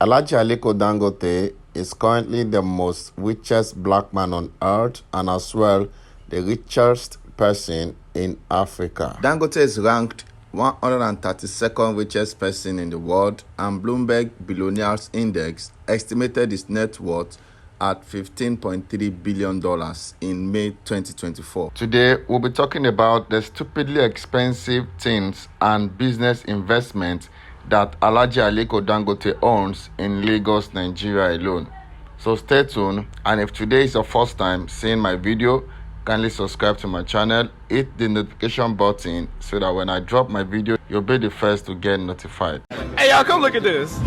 Aliko Dangote is currently the most richest black man on earth and as well the richest person in Africa. Dangote is ranked 132nd richest person in the world, and Bloomberg Billionaires Index estimated his net worth at $15.3 billion in May 2024. Today, we'll be talking about the stupidly expensive things and business investments that Aliko Dangote owns in Lagos, Nigeria alone. So stay tuned, and if today is your first time seeing my video, kindly subscribe to my channel, hit the notification button so that when I drop my video, you'll be the first to get notified. Hey y'all, come look at this.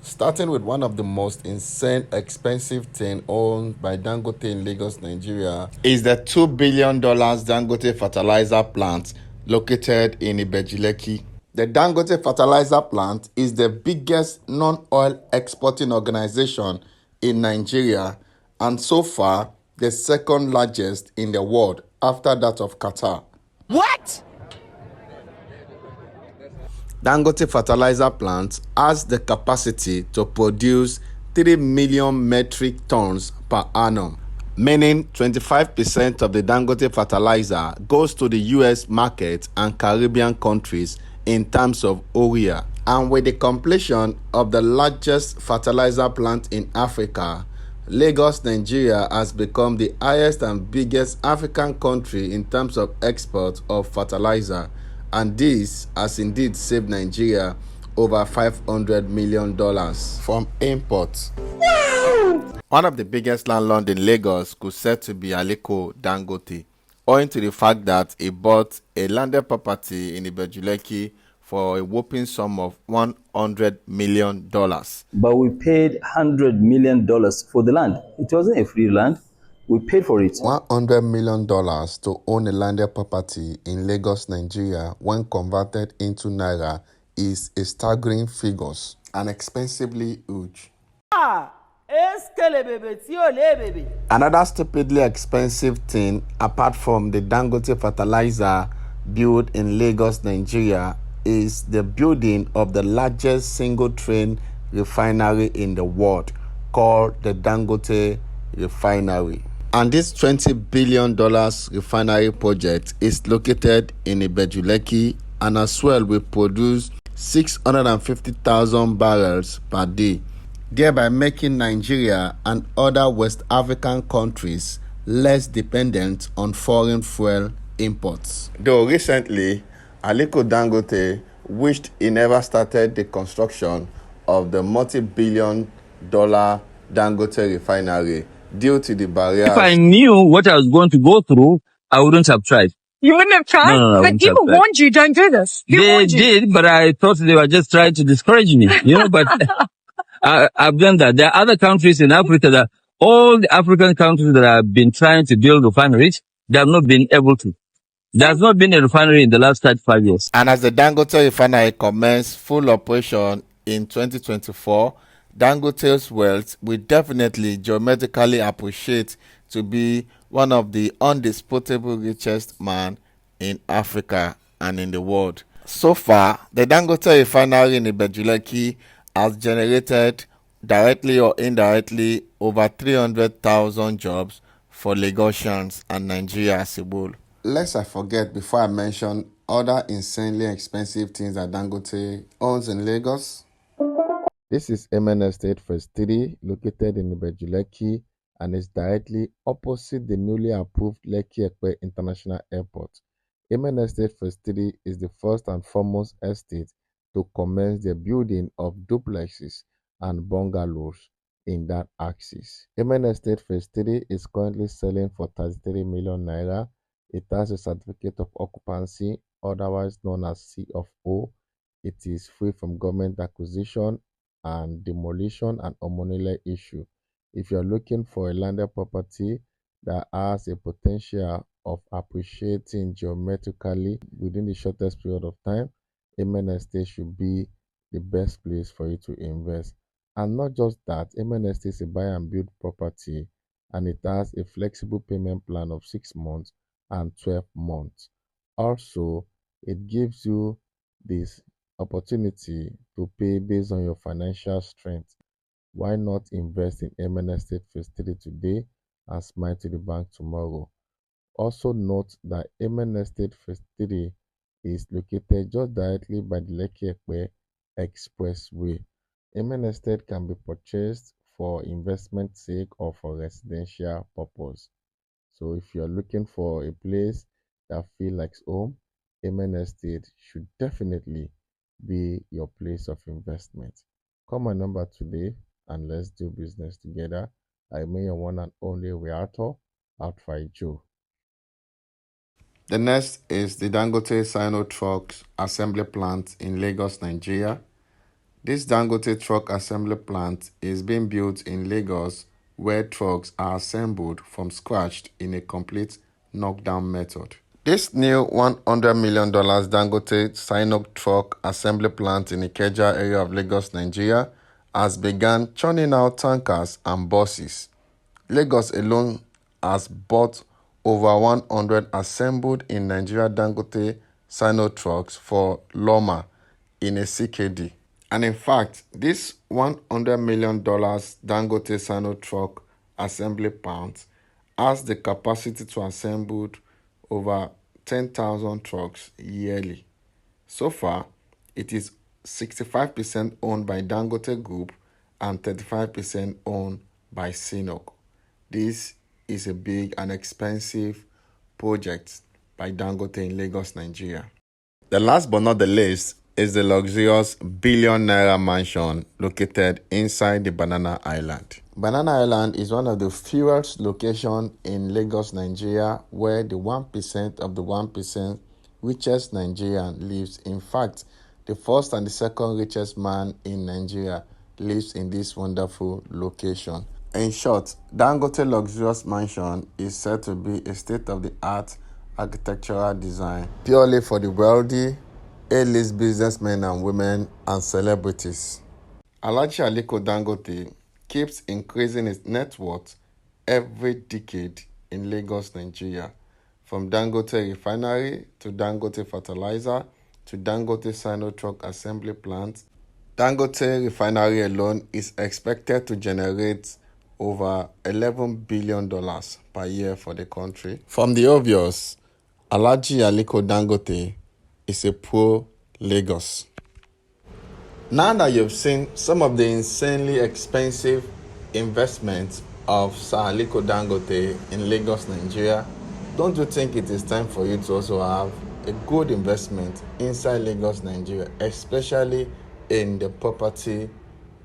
Starting with one of the most insane expensive thing owned by Dangote in Lagos, Nigeria, is the $2 billion Dangote Fertilizer Plant located in Ibeju-Lekki. The Dangote Fertilizer Plant is the biggest non-oil exporting organization in Nigeria and so far the second largest in the world after that of Qatar. What? Dangote Fertilizer Plant has the capacity to produce 3 million metric tons per annum, meaning 25% of the Dangote fertilizer goes to the US market and Caribbean countries in terms of urea. And with the completion of the largest fertilizer plant in Africa, Lagos, Nigeria has become the highest and biggest African country in terms of export of fertilizer. And this has indeed saved Nigeria over $500 million from imports. One of the biggest landlords in Lagos could said to be Aliko Dangote, owing to the fact that he bought a landed property in Ibeju-Lekki for a whopping sum of $100 million. But we paid $100 million for the land. It wasn't a free land. We paid for it. $100 million to own a landed property in Lagos, Nigeria, when converted into Naira, is a staggering figure and expensively huge. Another stupidly expensive thing, apart from the Dangote fertilizer built in Lagos, Nigeria, is the building of the largest single train refinery in the world, called the Dangote Refinery. And this $20 billion refinery project is located in Ibeju-Lekki and as well will produce 650,000 barrels per day, thereby making Nigeria and other West African countries less dependent on foreign fuel imports. Though recently, Aliko Dangote wished he never started the construction of the multi-billion-dollar Dangote Refinery due to the barriers. If I knew what I was going to go through, I wouldn't have tried. You wouldn't have tried? No, but people warned you, don't do this. They did, but I thought they were just trying to discourage me, but I've done that. There are other countries in Africa that all the African countries that have been trying to build refineries, they have not been able to. There has not been a refinery in the last 35 years. And as the Dangote Refinery commenced full operation in 2024, Dangote's wealth will definitely geometrically appreciate to be one of the undisputable richest man in Africa and in the world. So far, the Dangote Refinery in Ibeju-Lekki has generated directly or indirectly over 300,000 jobs for Lagosians and Nigeria as a whole. Lest I forget before I mention other insanely expensive things that Dangote owns in Lagos. This is Aman Estate Phase 3, located in Ibeju-Lekki and is directly opposite the newly approved Lekki-Epe International Airport. Aman Estate Phase 3 is the first and foremost estate to commence the building of duplexes and bungalows in that axis. Aman Estate Phase 3 is currently selling for 33 million naira. It has a certificate of occupancy, otherwise known as C of O. It is free from government acquisition and demolition and homonile issue. If you're looking for a landed property that has a potential of appreciating geometrically within the shortest period of time, Aman Estate should be the best place for you to invest. And not just that, Aman Estate is a buy and build property, and it has a flexible payment plan of 6 months and 12 months. Also, it gives you this opportunity to pay based on your financial strength. Why not invest in Aman Estate Phase 3 today and smile to the bank tomorrow? Also note that Aman Estate Phase 3 is located just directly by the Lekki-Epe Expressway. Aman Estate can be purchased for investment sake or for residential purpose. So if you're looking for a place that feels like home, Amen Estate should definitely be your place of investment. Call my number today and let's do business together. I remain your one and only realtor, Outright Joe. The next is the Dangote Sino Trucks Assembly Plant in Lagos, Nigeria. This Dangote Truck Assembly Plant is being built in Lagos, where trucks are assembled from scratch in a complete knockdown method. This new $100 million Dangote Sino Truck Assembly Plant in Ikeja area of Lagos, Nigeria, has begun churning out tankers and buses. Lagos alone has bought over 100 assembled in Nigeria Dangote Sino trucks for Loma in a CKD. And in fact, this $100 million Dangote Sino truck assembly plant has the capacity to assemble over 10,000 trucks yearly. So far, it is 65% owned by Dangote Group and 35% owned by Sino. This is a big and expensive project by Dangote in Lagos, Nigeria. The last but not the least is the luxurious billion-naira mansion located inside the Banana Island. Banana Island is one of the fewest locations in Lagos, Nigeria, where the 1% of the 1% richest Nigerian lives. In fact, the first and the second richest man in Nigeria lives in this wonderful location. In short, Dangote Luxurious Mansion is said to be a state-of-the-art architectural design purely for the wealthy, A-list businessmen and women, and celebrities. Alhaji Aliko Dangote keeps increasing his net worth every decade in Lagos, Nigeria, from Dangote Refinery to Dangote Fertilizer to Dangote Sino Truck Assembly Plant. Dangote Refinery alone is expected to generate over $11 billion per year for the country. From the obvious, Alhaji Aliko Dangote is a pro-Lagos. Now that you've seen some of the insanely expensive investments of Sir Aliko Dangote in Lagos, Nigeria, don't you think it is time for you to also have a good investment inside Lagos, Nigeria, especially in the property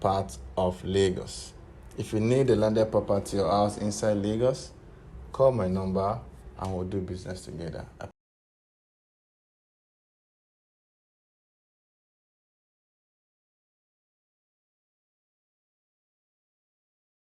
part of Lagos? If you need a landed property or house inside Lagos, call my number and we'll do business together.